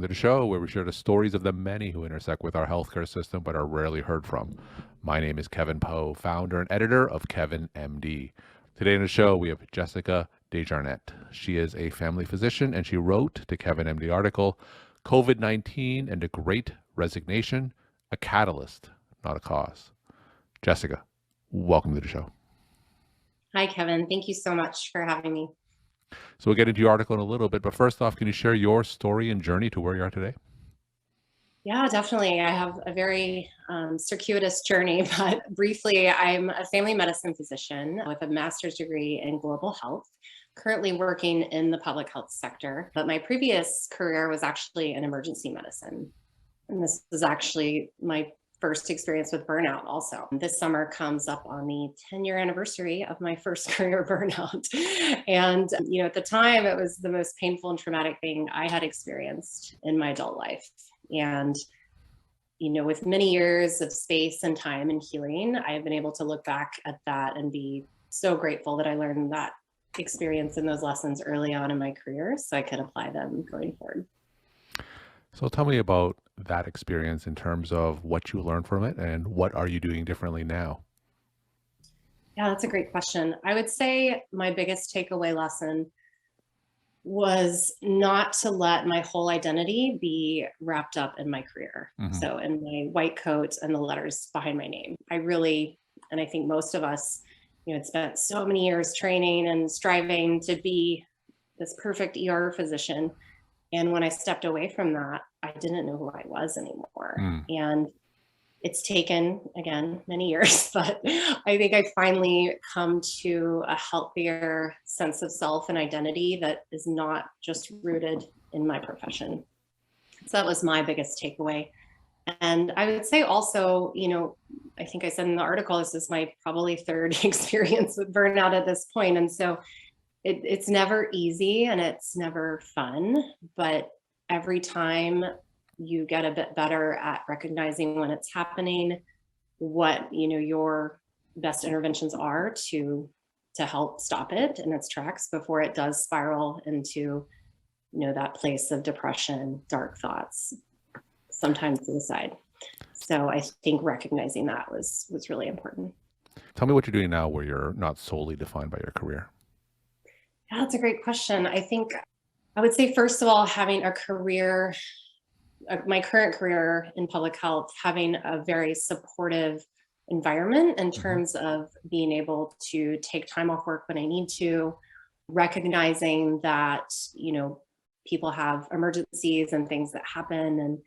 to the show where we share the stories of the many who intersect with our healthcare system but are rarely heard from. My name is Kevin Poe, founder and editor of Kevin MD. Today in the show, we have Jessica de Jarnette. She is a family physician and she wrote the Kevin MD article, COVID-19 and the Great Resignation, a catalyst, not a cause. Jessica, welcome to the show. Hi, Kevin. Thank you so much for having me. So we'll get into your article in a little bit, but first off, can you share your story and journey to where you are today? Yeah, definitely. I have a very circuitous journey, but briefly, I'm a family medicine physician with a master's degree in global health, currently working in the public health sector. But my previous career was actually in emergency medicine. And this is actually my first experience with burnout also. This summer comes up on the 10-year anniversary of my first career burnout. And, at the time, it was the most painful and traumatic thing I had experienced in my adult life. And, with many years of space and time and healing, I have been able to look back at that and be so grateful that I learned that experience and those lessons early on in my career so I could apply them going forward. So tell me about that experience in terms of what you learned from it and what are you doing differently now? Yeah, that's a great question. I would say my biggest takeaway lesson was not to let my whole identity be wrapped up in my career. Mm-hmm. So in my white coat and the letters behind my name. And I think most of us, had spent so many years training and striving to be this perfect ER physician. And when I stepped away from that, I didn't know who I was anymore. And it's taken, again, many years, but I think I finally come to a healthier sense of self and identity that is not just rooted in my profession. So that was my biggest takeaway. And I would say also, I think I said in the article, this is my probably third experience with burnout at this point. And so it's never easy and it's never fun, but every time you get a bit better at recognizing when it's happening, what your best interventions are to help stop it in its tracks before it does spiral into that place of depression, dark thoughts, sometimes suicide. So I think recognizing that was really important. Tell me what you're doing now where you're not solely defined by your career. Yeah, that's a great question. I think I would say, first of all, having a career, my current career in public health, having a very supportive environment in terms of being able to take time off work when I need to, recognizing that, people have emergencies and things that happen. And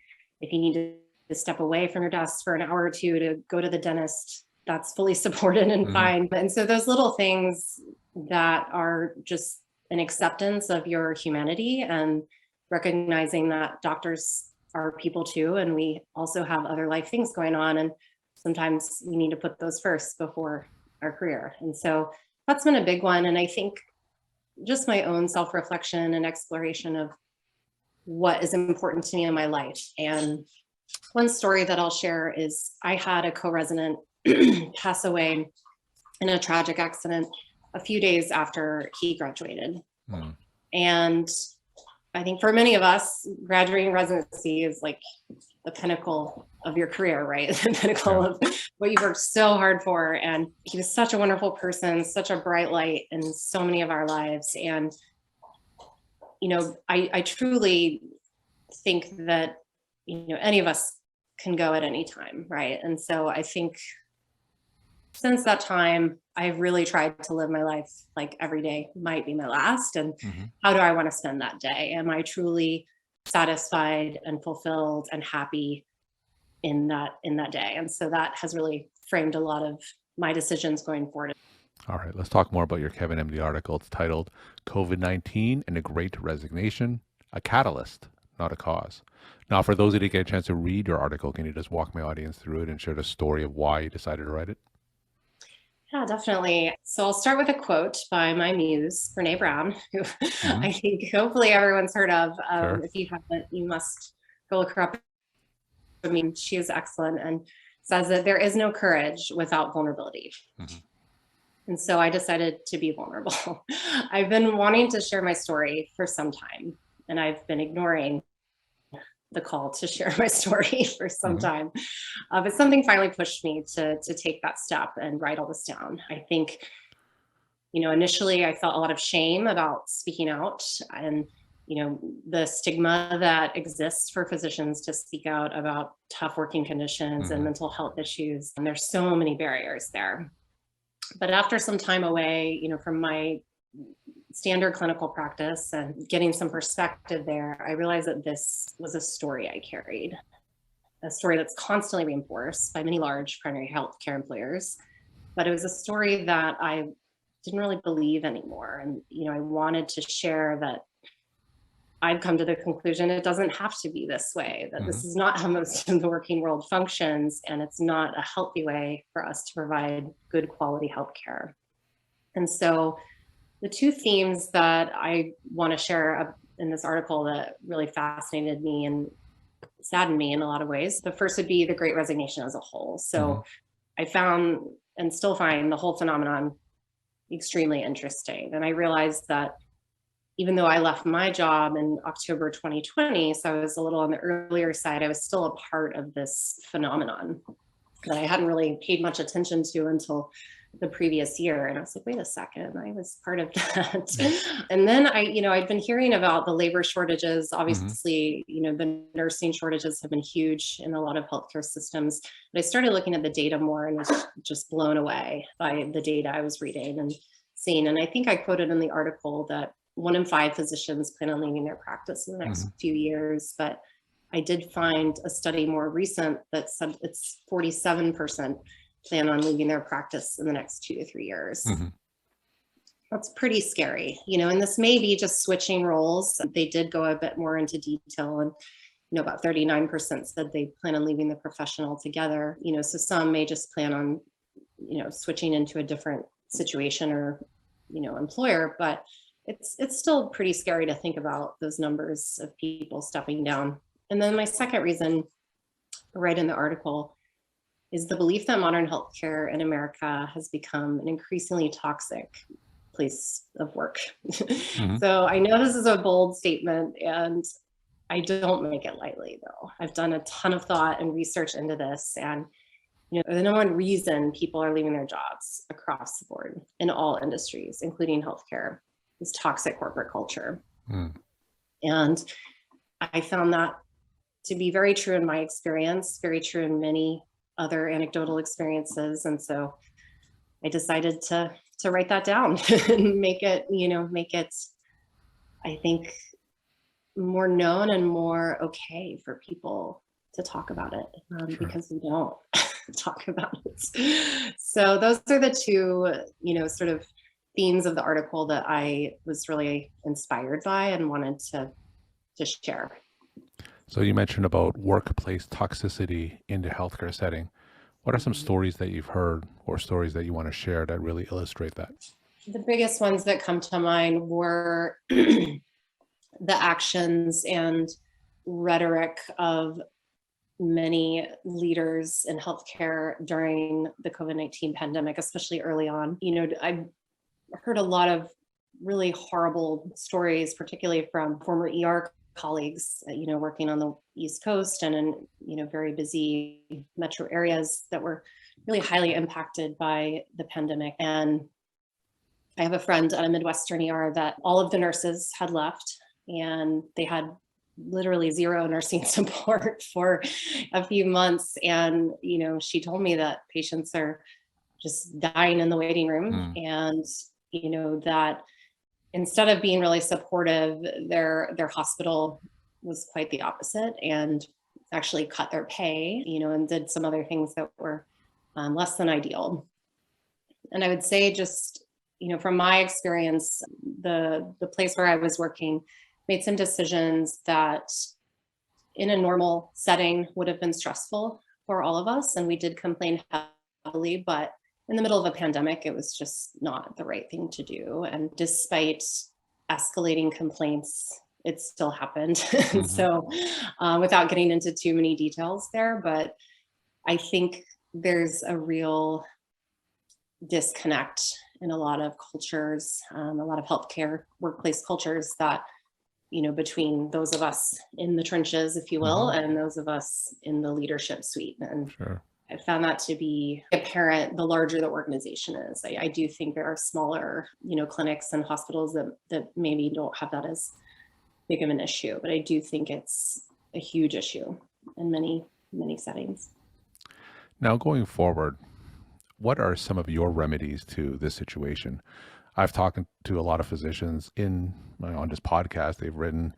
if you need to step away from your desk for an hour or two to go to the dentist, that's fully supported and fine. And so those little things that are just an acceptance of your humanity and recognizing that doctors are people too, and we also have other life things going on, and sometimes we need to put those first before our career. And so that's been a big one. And I think just my own self-reflection and exploration of what is important to me in my life. And one story that I'll share is I had a co-resident pass away in a tragic accident a few days after he graduated. And I think for many of us, graduating residency is like the pinnacle of your career, right? The pinnacle of what you've worked so hard for. And he was such a wonderful person, such a bright light in so many of our lives. And, I truly think that, any of us can go at any time, right? And so I think since that time, I've really tried to live my life like every day might be my last. And how do I want to spend that day? Am I truly satisfied and fulfilled and happy in that day? And so that has really framed a lot of my decisions going forward. All right, let's talk more about your Kevin MD article. It's titled COVID-19 and a Great Resignation, a Catalyst, not a Cause. Now, for those that didn't get a chance to read your article, can you just walk my audience through it and share the story of why you decided to write it? Yeah, definitely. So I'll start with a quote by my muse, Brene Brown, who I think hopefully everyone's heard of. Sure. If you haven't, you must go look her up. I mean, she is excellent and says that there is no courage without vulnerability. And so I decided to be vulnerable. I've been wanting to share my story for some time, and I've been ignoring the call to share my story for some Hmm. time. But something finally pushed me to take that step and write all this down. I think, initially I felt a lot of shame about speaking out and, the stigma that exists for physicians to speak out about tough working conditions and Hmm. mental health issues. And there's so many barriers there. But after some time away, from my standard clinical practice and getting some perspective there, I realized that this was a story I carried, a story that's constantly reinforced by many large primary health care employers. But it was a story that I didn't really believe anymore. And, I wanted to share that I've come to the conclusion it doesn't have to be this way, that Hmm. this is not how most of the working world functions, and it's not a healthy way for us to provide good quality healthcare. And so the two themes that I want to share in this article that really fascinated me and saddened me in a lot of ways. The first would be the Great Resignation as a whole. Hmm. So I found and still find the whole phenomenon extremely interesting. And I realized that even though I left my job in October 2020, so I was a little on the earlier side, I was still a part of this phenomenon that I hadn't really paid much attention to until the previous year. And I was like, wait a second, I was part of Yeah. that. And then I'd been hearing about the labor shortages. Hmm. Obviously, the nursing shortages have been huge in a lot of healthcare systems. But I started looking at the data more and was just blown away by the data I was reading and seeing. And I think I quoted in the article that 1 in 5 physicians plan on leaving their practice in the Hmm. next few years. But I did find a study more recent that said it's 47% plan on leaving their practice in the next 2 to 3 years. Hmm. That's pretty scary, and this may be just switching roles. They did go a bit more into detail, and about 39% said they plan on leaving the profession altogether. So some may just plan on, switching into a different situation or, employer. But it's still pretty scary to think about those numbers of people stepping down. And then my second reason, right in the article, is the belief that modern healthcare in America has become an increasingly toxic place of work. Hmm. So I know this is a bold statement, and I don't make it lightly, though. I've done a ton of thought and research into this, and the number one reason people are leaving their jobs across the board in all industries, including healthcare, is toxic corporate culture. Hmm. And I found that to be very true in my experience, very true in many other anecdotal experiences. And so I decided to write that down and make it, I think, more known and more okay for people to talk about it, Sure. because we don't talk about it. So those are the two, sort of themes of the article that I was really inspired by and wanted to share. So you mentioned about workplace toxicity in the healthcare setting. What are some Mhm. stories that you've heard or stories that you want to share that really illustrate that? The biggest ones that come to mind were the actions and rhetoric of many leaders in healthcare during the COVID-19 pandemic, especially early on. I heard a lot of really horrible stories, particularly from former ER colleagues, working on the East Coast and in, very busy metro areas that were really highly impacted by the pandemic. And I have a friend at a Midwestern ER that all of the nurses had left, and they had literally zero nursing support for a few months. And, she told me that patients are just dying in the waiting room, Mm. and, that instead of being really supportive, their hospital was quite the opposite and actually cut their pay, and did some other things that were less than ideal. And I would say, just, from my experience, the place where I was working made some decisions that in a normal setting would have been stressful for all of us. And we did complain heavily, but in the middle of a pandemic, it was just not the right thing to do. And despite escalating complaints, it still happened. Hmm. So, without getting into too many details there, but I think there's a real disconnect in a lot of cultures, a lot of healthcare workplace cultures, that between those of us in the trenches, if you will, and those of us in the leadership suite. And Sure. I found that to be apparent the larger the organization is. I do think there are smaller, clinics and hospitals that maybe don't have that as big of an issue, but I do think it's a huge issue in many, many settings. Now, going forward, what are some of your remedies to this situation? I've talked to a lot of physicians on this podcast. They've written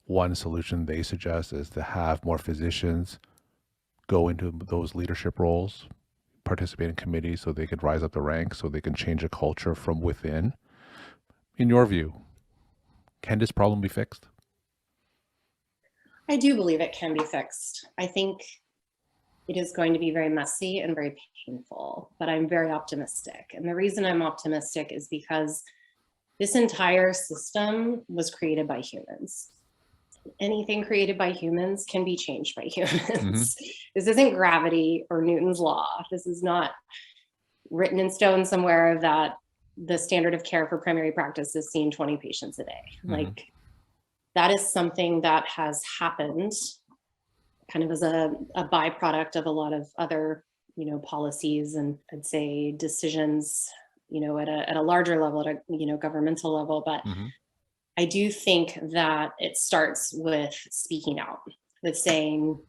one solution they suggest is to have more physicians go into those leadership roles, participate in committees so they could rise up the ranks, so they can change a culture from within. In your view, can this problem be fixed? I do believe it can be fixed. I think it is going to be very messy and very painful, but I'm very optimistic. And the reason I'm optimistic is because this entire system was created by humans. Anything created by humans can be changed by humans. This isn't gravity or Newton's law. This is not written in stone somewhere that the standard of care for primary practice is seeing 20 patients a day. Like, that is something that has happened kind of as a byproduct of a lot of other, policies and I'd say decisions, at a larger level, at a, governmental level. But I do think that it starts with speaking out, with saying,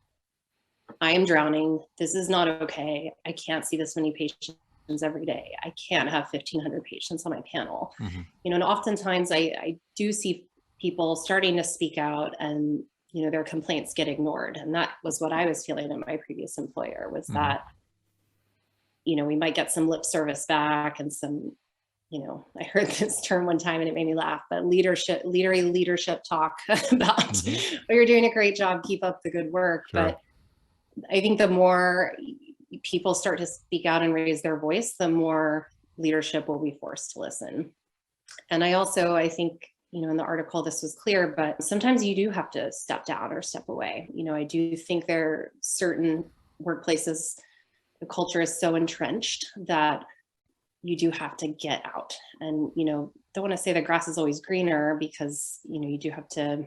I am drowning. This is not okay. I can't see this many patients every day. I can't have 1,500 patients on my panel. And oftentimes I do see people starting to speak out and, their complaints get ignored. And that was what I was feeling at my previous employer was that, we might get some lip service back and some, I heard this term one time and it made me laugh, but leadership talk about, oh, you're doing a great job, keep up the good work. Sure. But I think the more people start to speak out and raise their voice, the more leadership will be forced to listen. And I think, in the article, this was clear, but sometimes you do have to step down or step away. I do think there are certain workplaces, the culture is so entrenched that you do have to get out. And, don't want to say the grass is always greener because, you do have to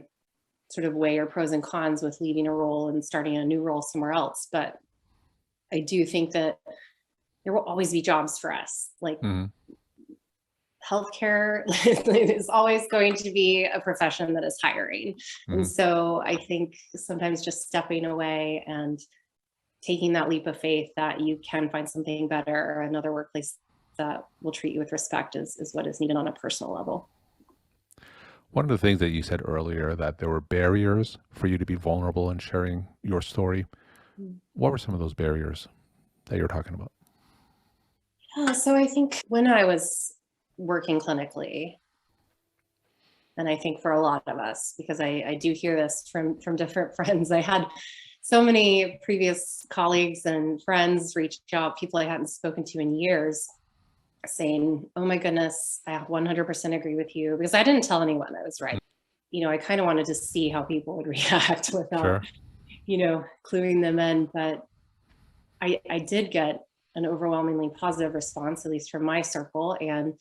sort of weigh your pros and cons with leaving a role and starting a new role somewhere else. But I do think that there will always be jobs for us. Like, healthcare is always going to be a profession that is hiring. And so I think sometimes just stepping away and taking that leap of faith that you can find something better or another workplace that will treat you with respect is what is needed on a personal level. One of the things that you said earlier, that there were barriers for you to be vulnerable and sharing your story. What were some of those barriers that you're talking about? So I think when I was working clinically, and I think for a lot of us, because I do hear this from different friends, I had so many previous colleagues and friends reach out, people I hadn't spoken to in years, saying, oh my goodness, I 100% agree with you, because I didn't tell anyone I was right. I kind of wanted to see how people would react without, cluing them in. But I did get an overwhelmingly positive response, at least from my circle. And,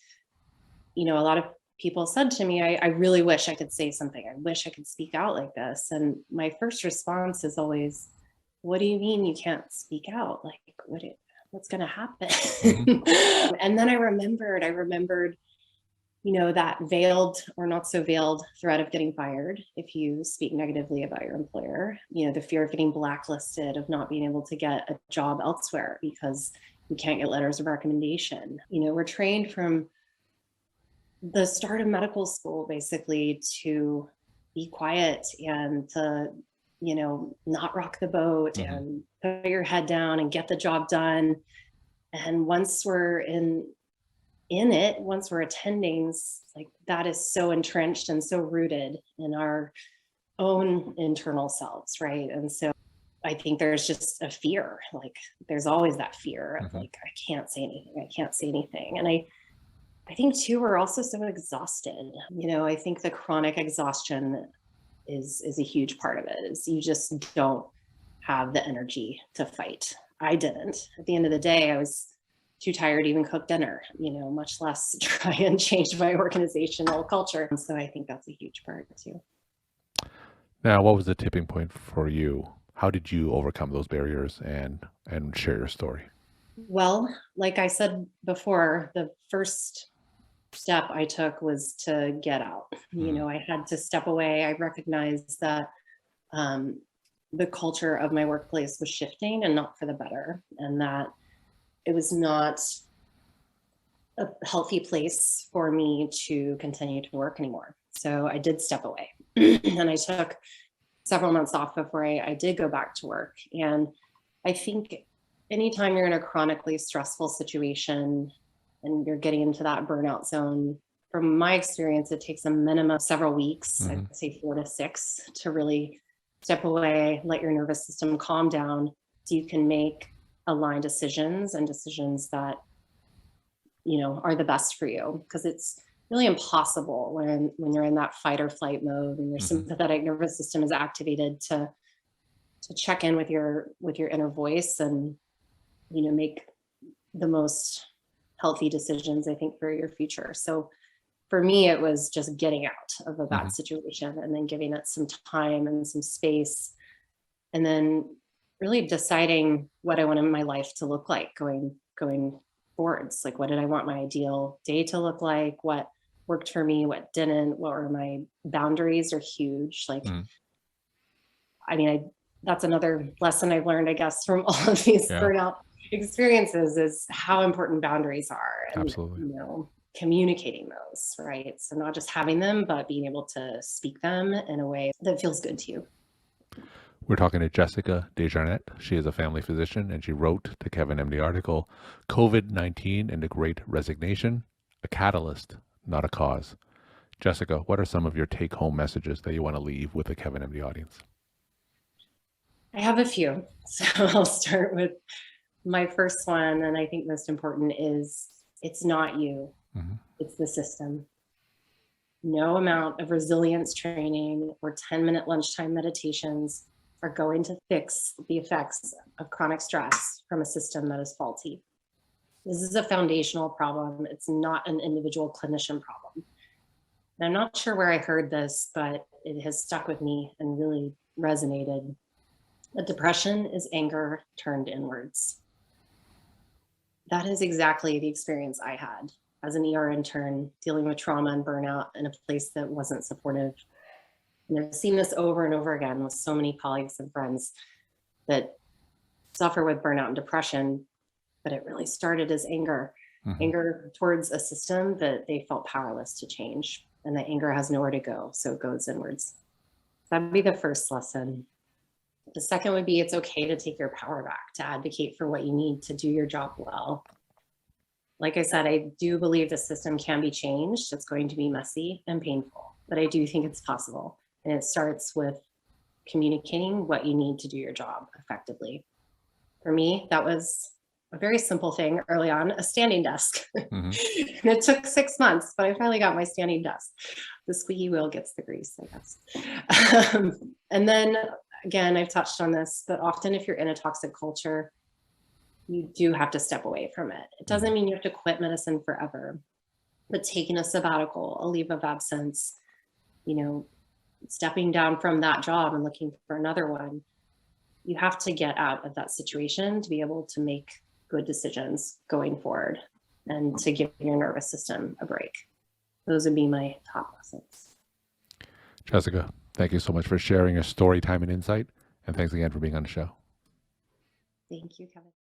a lot of people said to me, I really wish I could say something. I wish I could speak out like this. And my first response is always, what do you mean you can't speak out? Like, what's going to happen? And then I remembered, that veiled or not so veiled threat of getting fired if you speak negatively about your employer, the fear of getting blacklisted, of not being able to get a job elsewhere because you can't get letters of recommendation. We're trained from the start of medical school, basically, to be quiet and to, not rock the boat and put your head down and get the job done. And once we're in it, once we're attending, like, that is so entrenched and so rooted in our own internal selves, right? And so I think there's just a fear, like there's always that fear of like, I can't say anything. And I think too, we're also so exhausted. I think the chronic exhaustion is a huge part of it, is you just don't have the energy to fight. I didn't. At the end of the day, I was too tired to even cook dinner, much less try and change my organizational culture. And so I think that's a huge part too. Now, what was the tipping point for you? How did you overcome those barriers and share your story? Well, like I said before, the first step I took was to get out. Mm, I had to step away. I recognized that um, the culture of my workplace was shifting and not for the better, and that it was not a healthy place for me to continue to work anymore. So I did step away and I took several months off before I did go back to work. And I think anytime you're in a chronically stressful situation and you're getting into that burnout zone, from my experience, it takes a minimum of several weeks, I'd mhm, say 4 to 6, to really step away, let your nervous system calm down so you can make aligned decisions and decisions that are the best for you, because it's really impossible when you're in that fight or flight mode and your mhm. sympathetic nervous system is activated to check in with your inner voice and make the most healthy decisions, I think, for your future. So for me, it was just getting out of a bad Mhm. situation and then giving it some time and some space, and then really deciding what I wanted my life to look like going forwards. Like, what did I want my ideal day to look like? What worked for me? What didn't? What were my boundaries? Are huge. Like, Mm. I mean, that's another lesson I've learned, I guess, from all of these Yeah, burnout experiences, is how important boundaries are, and absolutely. communicating those, right? So not just having them, but being able to speak them in a way that feels good to you. We're talking to Jessica de Jarnette. She is a family physician and she wrote the Kevin MD article, COVID-19 and the Great Resignation, a catalyst, not a cause. Jessica, what are some of your take home messages that you want to leave with the Kevin MD audience? I have a few. So I'll start with my first one. And I think most important is, it's not you, Hmm. it's the system. No amount of resilience training or 10-minute lunchtime meditations are going to fix the effects of chronic stress from a system that is faulty. This is a foundational problem. It's not an individual clinician problem. And I'm not sure where I heard this, but it has stuck with me and really resonated. That depression is anger turned inwards. That is exactly the experience I had as an ER intern, dealing with trauma and burnout in a place that wasn't supportive. And I've seen this over and over again with so many colleagues and friends that suffer with burnout and depression, but it really started as anger, Hmm. anger towards a system that they felt powerless to change. And that anger has nowhere to go, so it goes inwards. That'd be the first lesson. The second would be, it's okay to take your power back, to advocate for what you need to do your job well. Like I said, I do believe the system can be changed. It's going to be messy and painful, but I do think it's possible. And it starts with communicating what you need to do your job effectively. For me, that was a very simple thing early on, a standing desk. And Hmm. it took 6 months, but I finally got my standing desk. The squeaky wheel gets the grease, I guess. And then again, I've touched on this, but often if you're in a toxic culture, you do have to step away from it. It Hmm. doesn't mean you have to quit medicine forever, but taking a sabbatical, a leave of absence, you know, stepping down from that job and looking for another one, you have to get out of that situation to be able to make good decisions going forward and to give your nervous system a break. Those would be my top lessons. Jessica, thank you so much for sharing your story, time, and insight. And thanks again for being on the show. Thank you, Kevin.